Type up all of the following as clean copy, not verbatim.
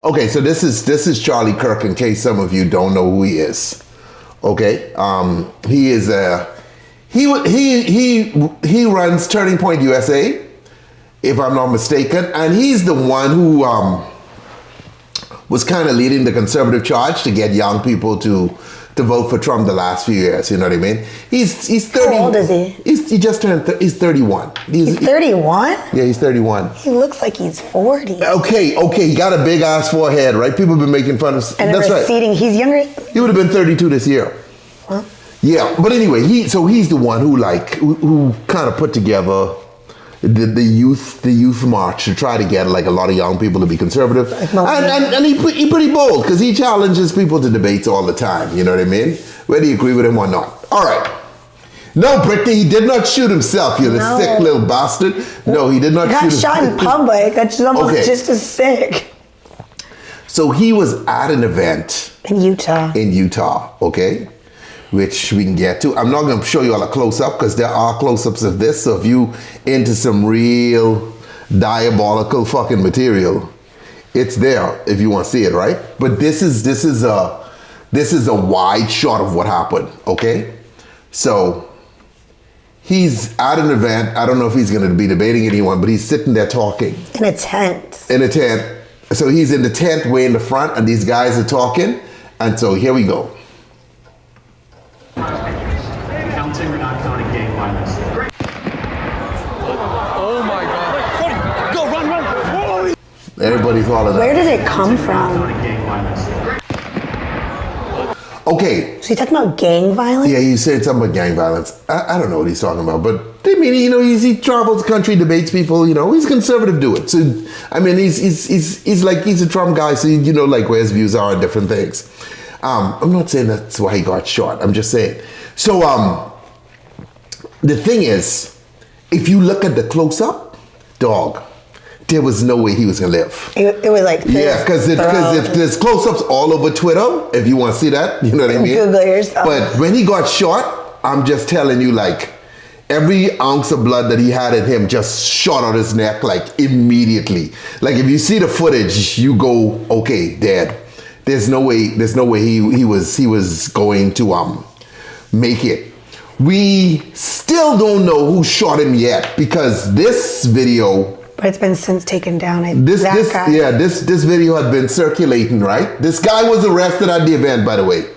Okay, so this is Charlie Kirk. In case some of you don't know who he is, okay, he is he runs Turning Point USA, if I'm not mistaken, and he's the one who was kind of leading the conservative charge to get young people to vote for Trump the last few years. You know what I mean? He's 30. How old is he? He just turned. He's 31. He's 31. Yeah, he's 31. He looks like he's 40. Okay. He got a big ass forehead, right? People have been making fun of. And that's receding. Right. He's younger. He would have been 32 this year. Huh? Yeah, but anyway, he's the one who kind of put together the youth march to try to get like a lot of young people to be conservative, and he pretty bold because he challenges people to debates all the time. You know what I mean? Whether you agree with him or not. All right. No, Brittany, he did not shoot himself. You're the sick little bastard. No, he did not shoot himself. He got shot in public. That's almost just as sick. So he was at an event in Utah. Okay. Which we can get to. I'm not going to show you all a close-up because there are close-ups of this. So if you into some real diabolical fucking material, it's there if you want to see it, right? But this is a wide shot of what happened. Okay, so he's at an event. I don't know if he's going to be debating anyone, but he's sitting there talking in a tent. So he's in the tent way in the front, and these guys are talking. And so here we go. Counting or not counting gang violence? Oh my God! Go run! Everybody's following that. Where did it come from? Okay. So you talking about gang violence? Yeah, he said something about gang violence. I don't know what he's talking about, but I mean, you know, he travels the country, debates people. You know, he's a conservative dude. So I mean, he's a Trump guy. So you know, like where his views are on different things. I'm not saying that's why he got shot. I'm just saying. So the thing is, if you look at the close-up, dog, there was no way he was gonna live. It was like this. Yeah, because if there's close-ups all over Twitter, if you want to see that, you know what I mean? Google yourself. But when he got shot, I'm just telling you, like, every ounce of blood that he had in him just shot out his neck, like, immediately. Like, if you see the footage, you go, okay, dead. There's no way he was going to make it. We still don't know who shot him yet because this video. But it's been since taken down. This video had been circulating, right? This guy was arrested at the event, by the way.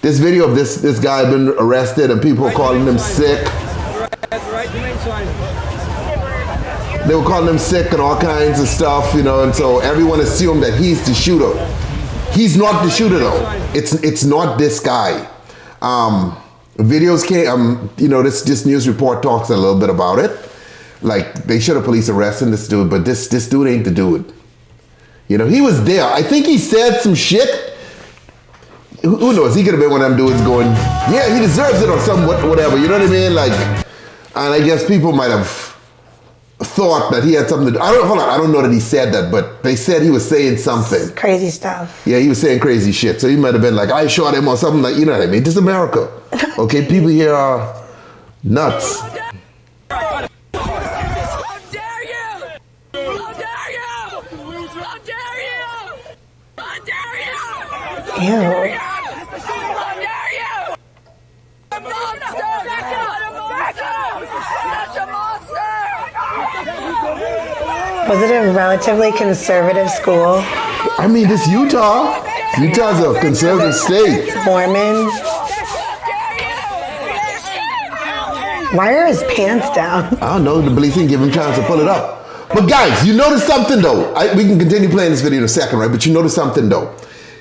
This video of this guy had been arrested and people were calling him sick. They were calling him sick and all kinds of stuff, you know, and so everyone assumed that he's the shooter. He's not the shooter though. It's not this guy. Videos came, you know, this news report talks a little bit about it. Like they should have police arrested this dude, but this dude ain't the dude. You know, he was there. I think he said some shit. Who knows? He could have been one of them dudes going, yeah, he deserves it or something, whatever. You know what I mean? Like, and I guess people might have thought that he had something to do. I don't know that he said that, but they said he was saying something. Crazy stuff. Yeah, he was saying crazy shit. So he might have been like, I shot him or something like, you know what I mean? This is America. Okay, people here are nuts. How dare you! How dare you! How dare you! How dare you! Ew. How dare you! A monster! Such a monster! Was it a relatively conservative school? I mean, this Utah. Utah's a conservative state. Mormon. Why are his pants down? I don't know. The police didn't give him a chance to pull it up. But guys, you notice something though. We can continue playing this video in a second, right? But you notice something though.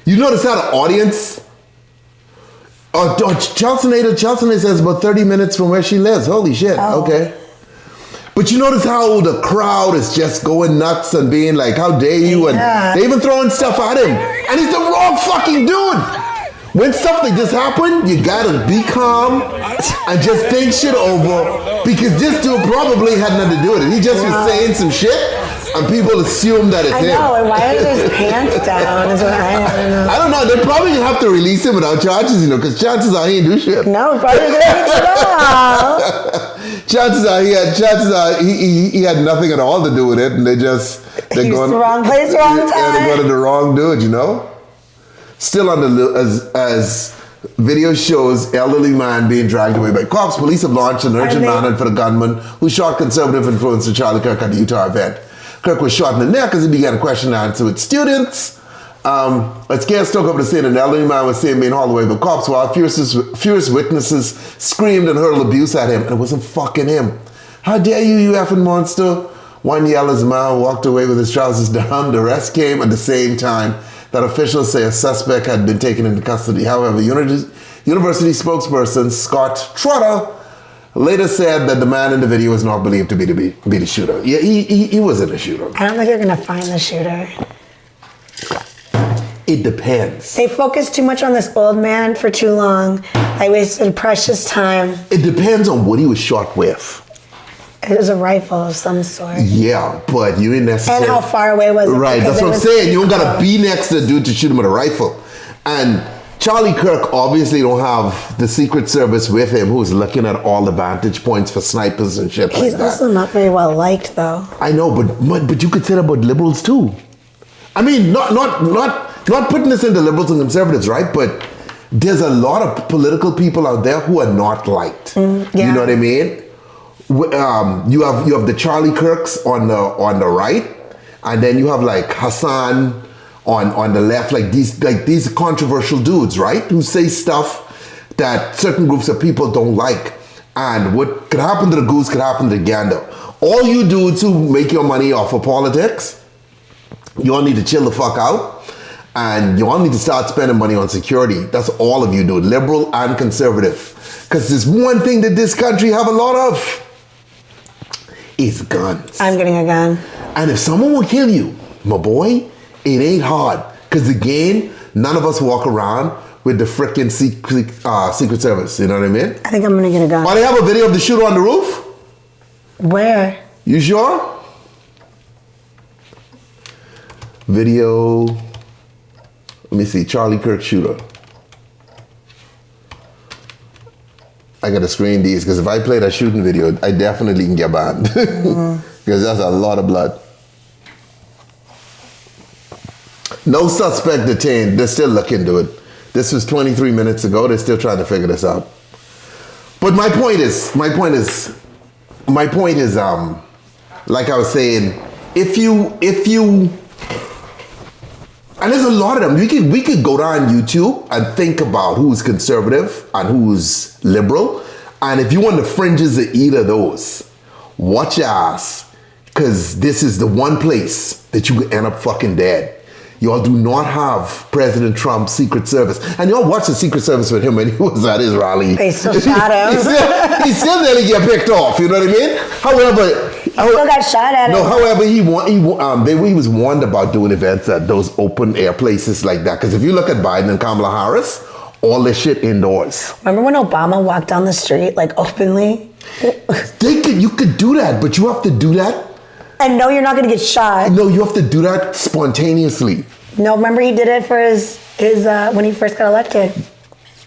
You notice how the audience. Chelsea says about 30 minutes from where she lives. Holy shit. Oh. Okay. But you notice how the crowd is just going nuts and being like, how dare you? And they even throwing stuff at him. And he's the wrong fucking dude. When stuff like this happen, you gotta be calm and just think shit over because this dude probably had nothing to do with it. He just was saying some shit and people assume that it's him. I know, and why are his pants down is what I want to know. I don't know, they probably have to release him without charges, you know, because chances are he ain't do shit. No, probably didn't at all. Chances are he had nothing at all to do with it and they just They're He's going the wrong place, wrong Yeah, time. they're going to the wrong dude, you know? Still on the as video shows elderly man being dragged away by cops. Police have launched an urgent manhunt for the gunman who shot conservative influencer Charlie Kirk at the Utah event. Kirk was shot in the neck as he began a question and answer with students. A scarce took over the scene, and an elderly man was seen being hauled away by cops while furious witnesses screamed and hurled abuse at him, and it wasn't fucking him. How dare you, you effing monster? One yelled as the man walked away with his trousers down. The rest came at the same time that officials say a suspect had been taken into custody. However, university spokesperson Scott Trotter later said that the man in the video was not believed to be the shooter. Yeah, he wasn't a shooter. I don't think they're gonna find the shooter. It depends. They focused too much on this old man for too long. I wasted precious time. It depends on what he was shot with. It was a rifle of some sort. Yeah, but you ain't necessarily... And how far away was it? Right, Because that's it what I'm was- saying. You don't gotta be next to the dude to shoot him with a rifle. And Charlie Kirk obviously don't have the Secret Service with him who's looking at all the vantage points for snipers and shit He's like that. also not very well liked, though. I know, but you could say that about liberals too. I mean, not putting this into liberals and conservatives, right? But there's a lot of political people out there who are not liked. Yeah. You know what I mean? You have the Charlie Kirks on the right, and then you have like Hassan on the left, like these controversial dudes, right? Who say stuff that certain groups of people don't like. And what could happen to the goose could happen to the gander. All you dudes who make your money off of politics, you all need to chill the fuck out. And you all need to start spending money on security. That's all of you do, liberal and conservative. Because there's one thing that this country have a lot of. Is guns. I'm getting a gun. And if someone will kill you, my boy, it ain't hard. Because again, none of us walk around with the frickin' Secret Service. You know what I mean? I think I'm gonna get a gun. Oh, they have a video of the shooter on the roof? Where? You sure? Video. Let me see. Charlie Kirk shooter. I gotta screen these because if I play that shooting video, I definitely can get banned. Because that's a lot of blood. No suspect detained. They're still looking into it. This was 23 minutes ago. They're still trying to figure this out. But my point is, like I was saying, if you, and there's a lot of them. We could go down YouTube and think about who's conservative and who's liberal. And if you want the fringes of either of those, watch your ass. Because this is the one place that you could end up fucking dead. Y'all do not have President Trump's Secret Service. And y'all watch the Secret Service with him when he was at his rally. They still shot him. he still nearly get picked off, you know what I mean? However... He still got shot at him. No, however, he was warned about doing events at those open air places like that. Because if you look at Biden and Kamala Harris, all this shit indoors. Remember when Obama walked down the street, like, openly? You could do that, but you have to do that. And no, you're not gonna get shot. No, you have to do that spontaneously. No, remember he did it for his when he first got elected.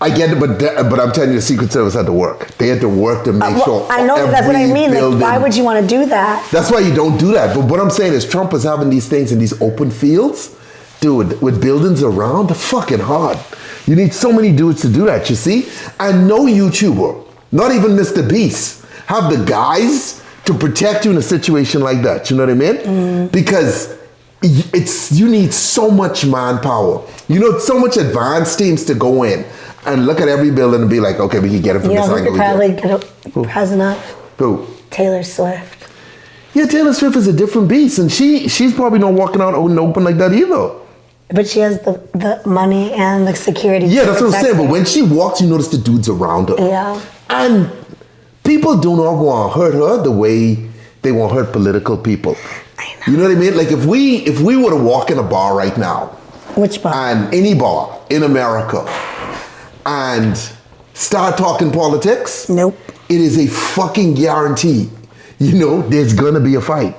I get it, but I'm telling you, the Secret Service had to work. They had to work to make sure. I know, that's what I mean. Building, like, why would you want to do that? That's why you don't do that. But what I'm saying is, Trump is having these things in these open fields, dude, with buildings around. They're fucking hard. You need so many dudes to do that. You see, and no YouTuber, not even Mr. Beast, have the guys to protect you in a situation like that. You know what I mean? Because you need so much manpower. You know, so much advanced teams to go in and look at every building and be like, okay, we can get it from You this know who angle. could probably get a president? Who? Taylor Swift. Yeah, Taylor Swift is a different beast, and she's probably not walking out in the open like that either. But she has the money and the security. Yeah, to that's what I'm protect saying. her. But when she walks, you notice the dudes around her. Yeah. And people do not want to hurt her the way they want to hurt political people. I know. You know what I mean? Like if we were to walk in a bar right now, Which bar? and any bar in America, and start talking politics, Nope. it is a fucking guarantee. You know, there's gonna be a fight.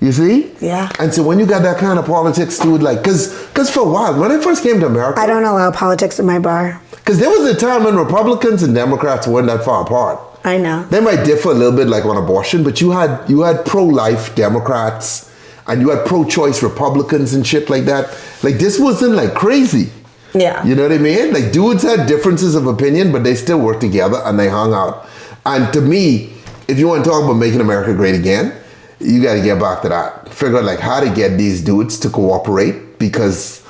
You see? Yeah. And so when you got that kind of politics, dude, like, cause for a while, when I first came to America, I don't allow politics in my bar. because there was a time when Republicans and Democrats weren't that far apart. I know. They might differ a little bit, like on abortion, but you had pro-life Democrats and you had pro-choice Republicans and shit like that. Like, this wasn't like crazy. Yeah. You know what I mean? Like, dudes had differences of opinion, but they still worked together and they hung out. And to me, if you want to talk about making America great again, you got to get back to that. Figure out like how to get these dudes to cooperate, because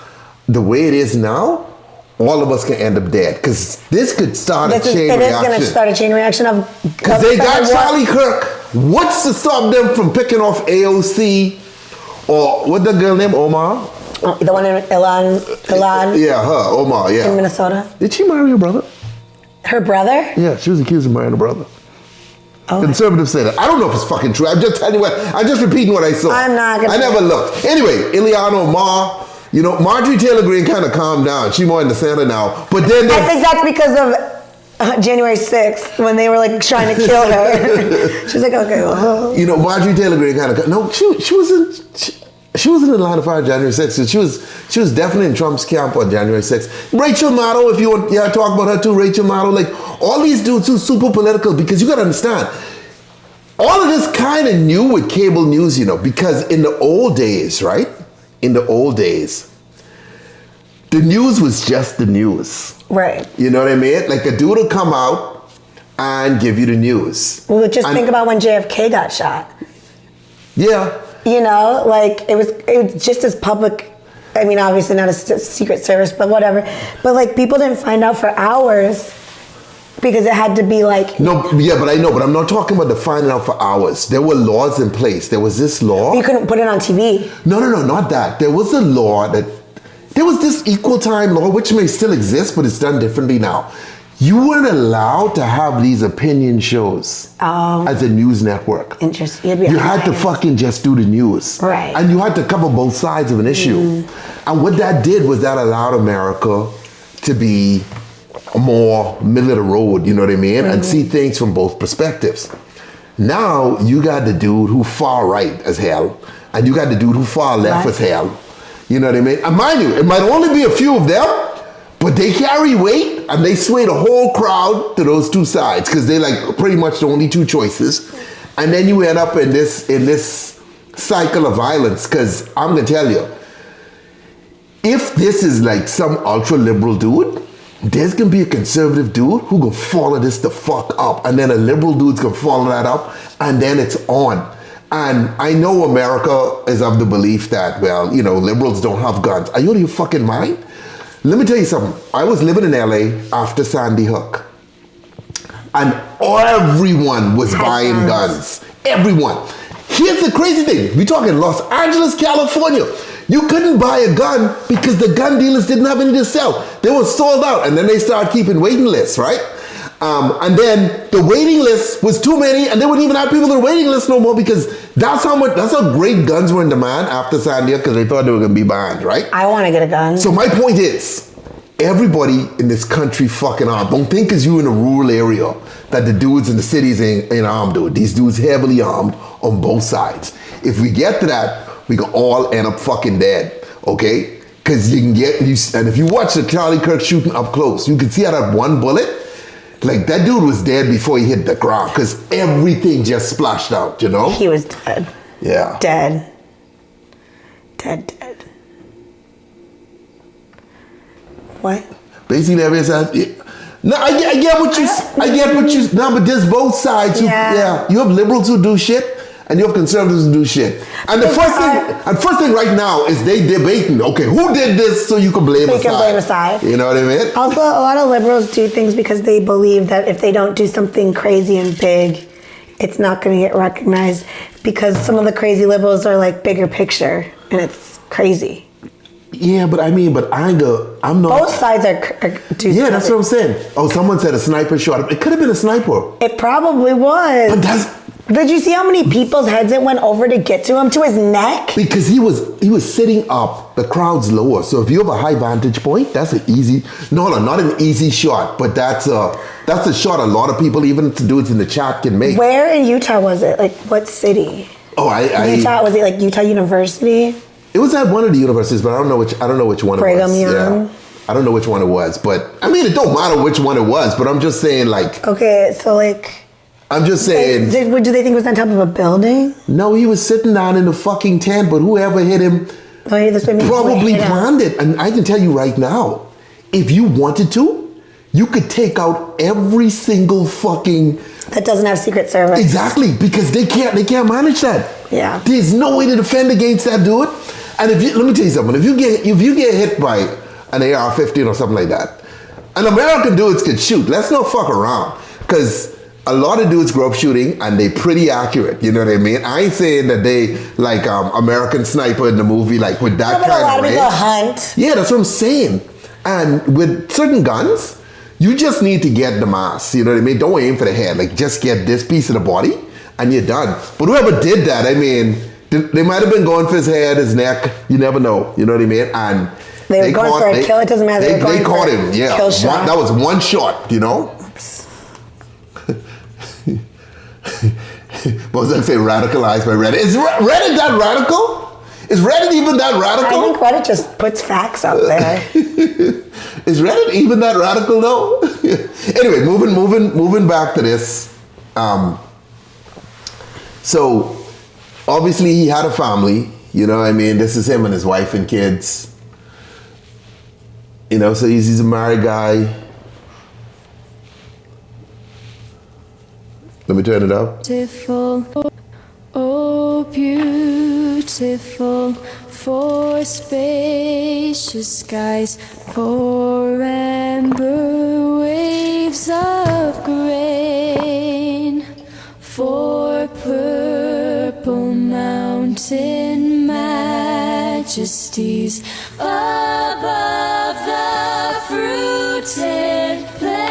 the way it is now, all of us can end up dead. Because this could start a chain reaction. It is going to start a chain reaction of... Because they got Charlie Kirk. What's to stop them from picking off AOC or what the girl named Omar? The one in Ilan. Yeah, her, Omar, yeah. In Minnesota. Did she marry her brother? Her brother? Yeah, she was accused of marrying her brother. Oh. Conservatives say that. I don't know if it's fucking true. I'm just telling you what. I'm just repeating what I saw. I'm not gonna. I never looked. Anyway, Ileana Omar. You know, Marjorie Taylor Greene kind of calmed down. She's more in the center now. But then I think that's because of January 6th when they were like trying to kill her. She's like, okay, well. You know, Marjorie Taylor Greene kind of no. She wasn't. She wasn't in line of fire January 6th. She was definitely in Trump's camp on January 6th. Rachel Maddow, if you want, yeah, talk about her too. Rachel Maddow, like all these dudes who super political, because you got to understand, all of this kind of new with cable news, you know, because in the old days, right? In the old days, the news was just the news. Right. You know what I mean? Like a dude will come out and give you the news. Well, just think about when JFK got shot. Yeah. You know, like it was just as public. I mean, obviously not a Secret Service, but whatever. But like people didn't find out for hours because it had to be like. No, yeah, but I know, but I'm not talking about the finding out for hours. There were laws in place. There was this law. You couldn't put it on TV. No, not that. There was a law that, there was this equal time law, which may still exist, but it's done differently now. You weren't allowed to have these opinion shows as a news network. Interesting. You had to fucking just do the news. Right. And you had to cover both sides of an issue. And what that did was that allowed America to be more middle of the road, you know what I mean? And see things from both perspectives. Now you got the dude who far right as hell, and you got the dude who far left as hell. You know what I mean? And mind you, it might only be a few of them, but they carry weight and they sway the whole crowd to those two sides because they're like pretty much the only two choices. And then you end up in this cycle of violence, because I'm gonna tell you, if this is like some ultra liberal dude, there's gonna be a conservative dude who gonna follow this the fuck up, and then a liberal dude's gonna follow that up, and then it's on. And I know America is of the belief that, well, you know, liberals don't have guns. Are you out of your fucking mind? Let me tell you something. I was living in LA after Sandy Hook, and everyone was buying guns. Everyone. Here's the crazy thing. We're talking Los Angeles, California. You couldn't buy a gun because the gun dealers didn't have any to sell. They were sold out, and then they started keeping waiting lists, right? And then the waiting list was too many, and they wouldn't even have people on the waiting list no more, because that's how great guns were in demand after Sandy Hook, because they thought they were gonna be banned, right? I want to get a gun. So my point is, everybody in this country fucking armed. Don't think because you in a rural area that the dudes in the cities ain't armed, dude. These dudes heavily armed on both sides. If we get to that, we can all end up fucking dead, okay? Because and if you watch the Charlie Kirk shooting up close, you can see how that one bullet, like that dude was dead before he hit the ground, because everything just splashed out, you know? He was dead. Yeah. Dead. What? Basically, everybody says, no, I get what you, no, but there's both sides. You have liberals who do shit, and you have conservatives who do shit. And the first thing right now is they debating, okay, who did this so you can blame a side. You know what I mean? Also, a lot of liberals do things because they believe that if they don't do something crazy and big, it's not going to get recognized, because some of the crazy liberals are like bigger picture, and it's crazy. Yeah, but I mean, I'm not. Both sides are yeah, that's what I'm saying. Oh, someone said a sniper shot. It could have been a sniper. It probably was. But did you see how many people's heads it went over to get to him, to his neck? Because he was sitting up, the crowd's lower. So if you have a high vantage point, that's an easy, not an easy shot, but that's a shot a lot of people, even to do it in the chat, can make. Where in Utah was it? Like what city? Oh, Utah, was it like Utah University? It was at one of the universities, but I don't know which one Brigham it was. Young. Yeah. I don't know which one it was, but I mean, it don't matter which one it was, but I'm just saying, like. Okay, so like, I'm just saying. What do they think was on top of a building? No, he was sitting down in the fucking tent, but whoever hit him probably planned it. And I can tell you right now, if you wanted to, you could take out every single fucking... That doesn't have Secret Service. Exactly, because they can't manage that. Yeah. There's no way to defend against that, dude. And let me tell you something. If you get hit by an AR-15 or something like that, and American dudes can shoot. Let's not fuck around, because a lot of dudes grow up shooting and they pretty accurate. You know what I mean? I ain't saying that they like American Sniper in the movie, like with that kind of range. A lot of people hunt. Yeah, that's what I'm saying. And with certain guns, you just need to get the mass. You know what I mean? Don't aim for the head. Like, just get this piece of the body and you're done. But whoever did that, I mean, they might have been going for his head, his neck. You never know. You know what I mean? And they were going for a kill. It doesn't matter. They caught him. Yeah, kill shot. That was one shot. You know. What was I say? Radicalized by Reddit. Is Reddit that radical? Is Reddit even that radical? I think Reddit just puts facts out there. Is Reddit even that radical though? Anyway, moving back to this. So obviously he had a family. You know what I mean? This is him and his wife and kids. You know, so he's a married guy. Let me turn it up. Beautiful, oh beautiful, for spacious skies, for amber waves of grain, for purple mountain majesties above the fruited plain.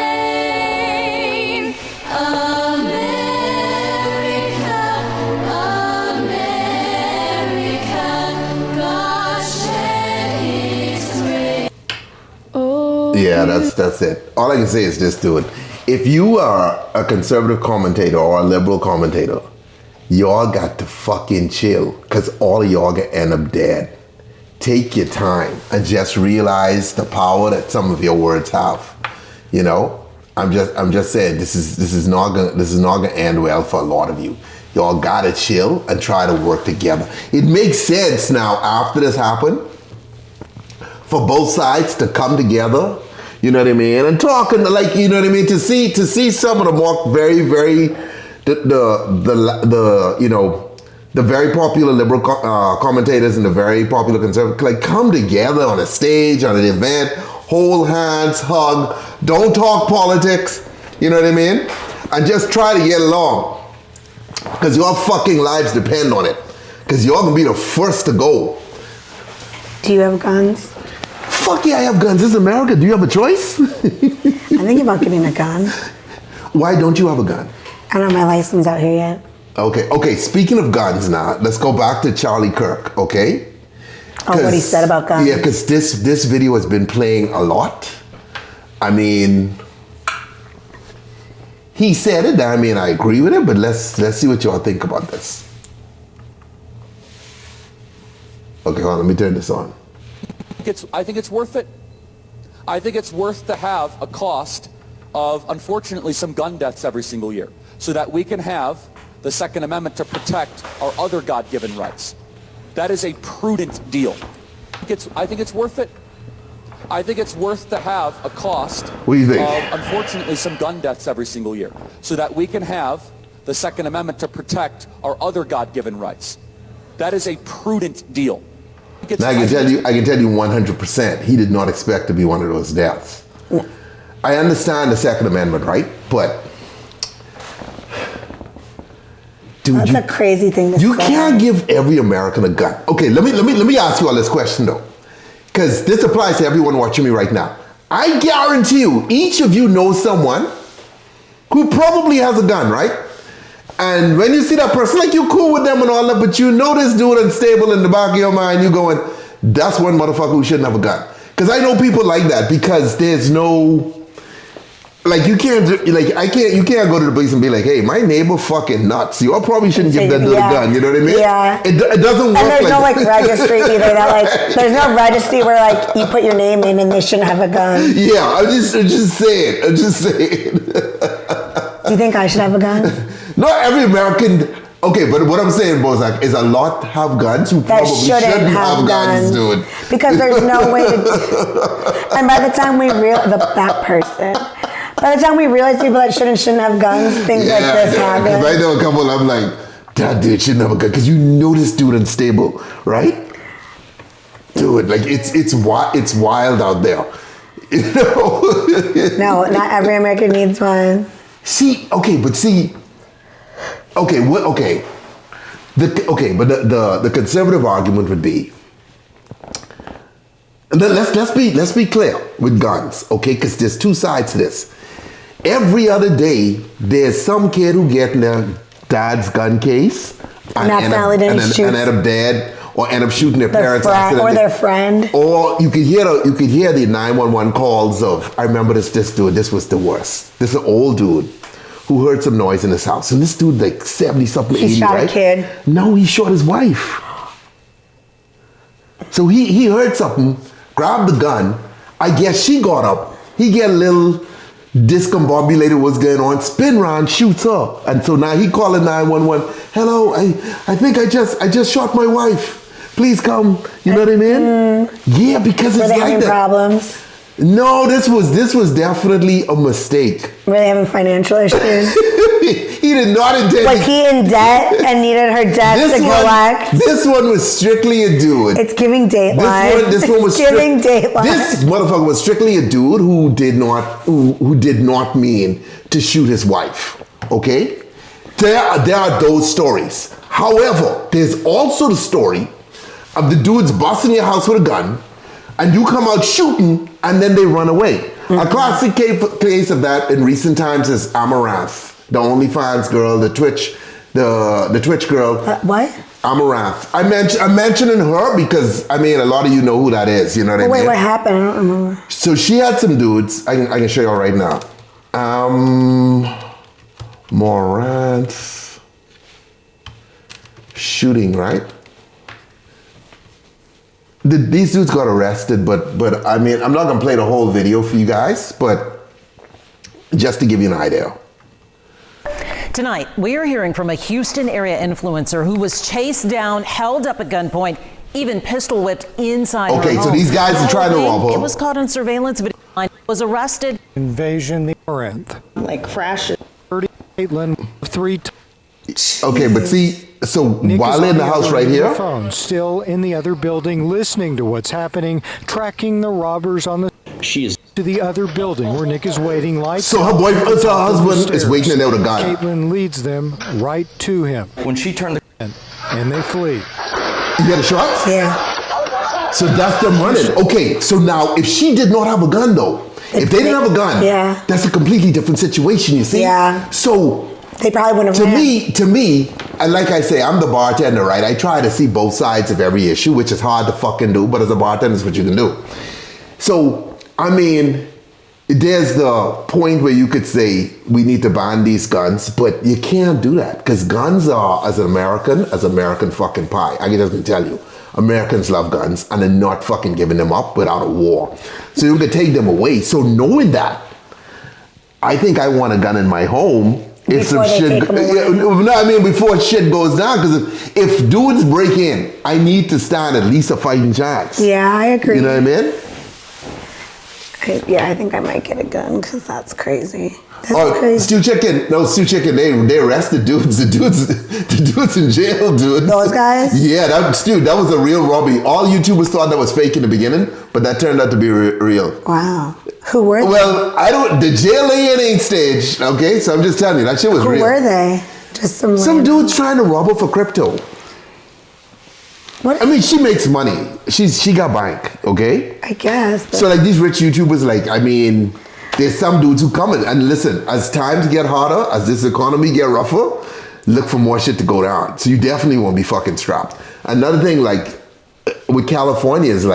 Yeah, that's it. All I can say is just do it. If you are a conservative commentator or a liberal commentator, y'all got to fucking chill, because all of y'all gonna end up dead. Take your time and just realize the power that some of your words have. You know, I'm just saying this is not gonna end well for a lot of you. Y'all gotta chill and try to work together. It makes sense now after this happened for both sides to come together, you know what I mean, and talking, like, you know what I mean, to see some of the more very the you know, the very popular liberal commentators and the very popular conservative, like, come together on a stage, on an event, hold hands, hug, don't talk politics, you know what I mean, and just try to get along, because your fucking lives depend on it, because you're gonna be the first to go. Do you have guns? Fuck yeah, I have guns. This is America. Do you have a choice? I'm thinking about getting a gun. Why don't you have a gun? I don't have my license out here yet. Okay. Speaking of guns now, let's go back to Charlie Kirk, okay? Oh, what he said about guns. Yeah, because this video has been playing a lot. I mean, he said it. I mean, I agree with it, but let's see what y'all think about this. Okay, hold on. Let me turn this on. I think it's worth it. I think it's worth to have a cost of, unfortunately, some gun deaths every single year, so that we can have the Second Amendment to protect our other God-given rights. That is a prudent deal. I think it's worth it. I think it's worth to have a cost what do you think? Of, unfortunately, some gun deaths every single year, so that we can have the Second Amendment to protect our other God-given rights. That is a prudent deal. Now, I can tell you 100%, he did not expect to be one of those deaths. No. I understand the Second Amendment, right? But dude, that's a crazy thing to say. You can't give every American a gun. Okay, let me ask you all this question though, because this applies to everyone watching me right now. I guarantee you, each of you knows someone who probably has a gun, right? And when you see that person, like, you're cool with them and all that, but you know this dude unstable in the back of your mind, you going, that's one motherfucker who shouldn't have a gun. Because I know people like that, because there's no, like, you can't go to the police and be like, hey, my neighbor fucking nuts. You all probably shouldn't give that dude a gun, you know what I mean? Yeah. It doesn't work. And there's no registry either. That, like, there's no registry where, like, you put your name in and they shouldn't have a gun. Yeah, I'm just saying. Do you think I should have a gun? Not every American. Okay, but what I'm saying, Bozak, is a lot have guns who That probably shouldn't have guns, dude. Because there's no way to. And by the time we realize by the time we realize people that shouldn't have guns, things like this happen. Because I know a couple, I'm like, that dude shouldn't have a gun. Because you know this dude unstable, right? Dude, like it's wild out there. You know? No, not every American needs one. Okay. The conservative argument would be, and then let's be clear with guns, okay? Because there's two sides to this. Every other day, there's some kid who get in their dad's gun case and end up dead, or end up shooting their parents or their friend. Or you could hear the 911 calls of, I remember this dude. This was the worst. This is an old dude who heard some noise in his house. And this dude, like 70-something, 80, He shot right? a kid. No, he shot his wife. So he heard something, grabbed the gun. I guess she got up. He get a little discombobulated, what's going on, spin around, shoots her. And so now he calling 911. Hello, I think I just shot my wife. Please come. You know what I mean? Yeah, because it's Were they like having that. problems? No, this was definitely a mistake. Were they having financial issues? He did not intend. Was he in debt and needed her debt to collect? This one was strictly a dude. It's giving Dateline. This one was giving Dateline. This motherfucker was strictly a dude who did not mean to shoot his wife. Okay, there are those stories. However, there's also the story of the dudes busting your house with a gun, and you come out shooting, and then they run away. A classic case of that in recent times is Amaranth, the OnlyFans girl, the Twitch girl. What? Amaranth. I'm mentioning her because, I mean, a lot of you know who that is. You know what I mean? Wait, what happened? I don't remember. So she had some dudes. I can show you all right now. Moranth shooting, right? These dudes got arrested, but I mean, I'm not gonna play the whole video for you guys, but just to give you an idea. Tonight, we are hearing from a Houston area influencer who was chased down, held up at gunpoint, even pistol whipped inside her home. So these guys are trying to rob her. It was caught on surveillance video. Was arrested. Invasion the Corinth. Like crashes. 30 Caitlin 3 Okay, but see, so Nick while in the house right here, phone, still in the other building, listening to what's happening, tracking the robbers on the. She is To the other building where Nick is waiting. Lights. so her husband is waiting there with a gun. Caitlin leads them right to him, when she turned the and they flee. You get a shot? Yeah. So that's them running. Okay, so now if she did not have a gun though, if they didn't have a gun, Yeah. that's a completely different situation, you see? Yeah. So They probably wouldn't have ran. to me, and like I say, I'm the bartender, right? I try to see both sides of every issue, which is hard to fucking do, but as a bartender, it's what you can do. So, I mean, there's the point where you could say we need to ban these guns, but you can't do that because guns are, as American fucking pie. I can just tell you, Americans love guns and they're not fucking giving them up without a war. So you can take them away. So knowing that, I think I want a gun in my home. If some shit, before shit goes down, because if dudes break in, I need to stand at least a fighting chance. Yeah, I agree. You know what I mean? I think I might get a gun because that's crazy. That's crazy. Stew Chicken, they arrested dudes. The dudes in jail, dude. Those guys? Yeah, that was a real robbery. All YouTubers thought that was fake in the beginning, but that turned out to be real. Wow. Who were they? Well, the jail ain't staged, okay? So I'm just telling you, that shit was real. Who were they? Just some dudes trying to rob her for crypto. What? I mean, she makes money. She got bank, okay? I guess. So like these rich YouTubers, there's some dudes who come in and listen, as times get harder, as this economy get rougher, look for more shit to go down. So you definitely won't be fucking strapped. Another thing, with California is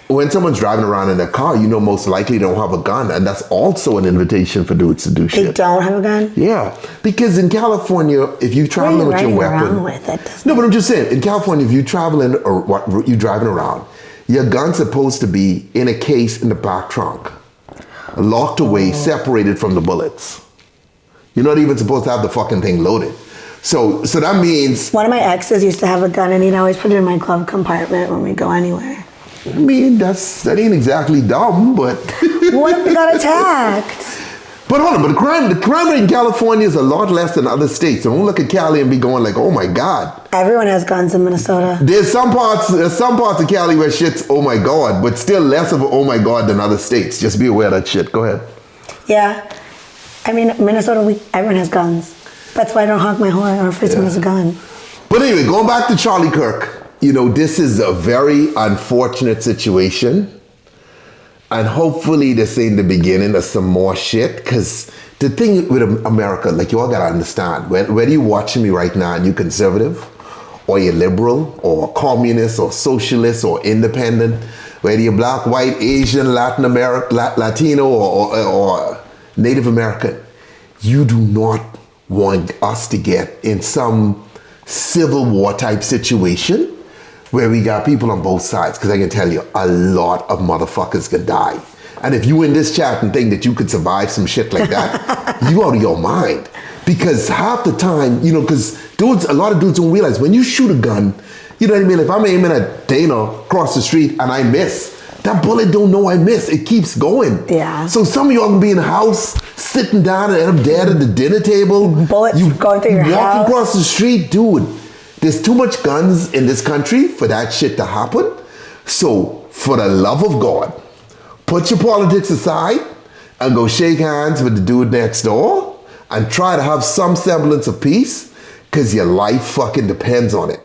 when someone's driving around in a car, most likely they don't have a gun. And that's also an invitation for dudes to do shit. They don't have a gun? Yeah. Because in California, if you're traveling with your weapon. No, but I'm just saying, in California, if you're traveling or you're driving around, your gun's supposed to be in a case in the back trunk. Locked away, separated from the bullets. You're not even supposed to have the fucking thing loaded. So that means... One of my exes used to have a gun, and he'd always put it in my glove compartment when we go anywhere. I mean, that ain't exactly dumb, but... What if we got attacked? But hold on, but the crime rate in California is a lot less than other states. So don't look at Cali and be going like, oh my God. Everyone has guns in Minnesota. There's some parts of Cali where shit's oh my God, but still less of a oh my God than other states. Just be aware of that shit. Go ahead. Yeah. I mean, Minnesota, everyone has guns. That's why I don't honk my horn or if someone has a gun. But anyway, going back to Charlie Kirk, this is a very unfortunate situation. And hopefully this ain't the beginning of some more shit. Because the thing with America, like you all gotta understand, whether you're watching me right now and you're conservative, or you're liberal, or communist, or socialist, or independent, whether you're black, white, Asian, Latin American, Latino, or Native American, you do not want us to get in some civil war type situation where we got people on both sides, because I can tell you, a lot of motherfuckers can die. And if you in this chat and think that you could survive some shit like that, you out of your mind. Because half the time, because a lot of dudes don't realize when you shoot a gun, you know what I mean? If I'm aiming at Dana across the street and I miss, that bullet don't know I miss. It keeps going. Yeah. So some of y'all can be in the house, sitting down and end up dead at the dinner table. Bullets going through your house. Walking across the street, dude. There's too much guns in this country for that shit to happen. So, for the love of God, put your politics aside and go shake hands with the dude next door and try to have some semblance of peace, because your life fucking depends on it.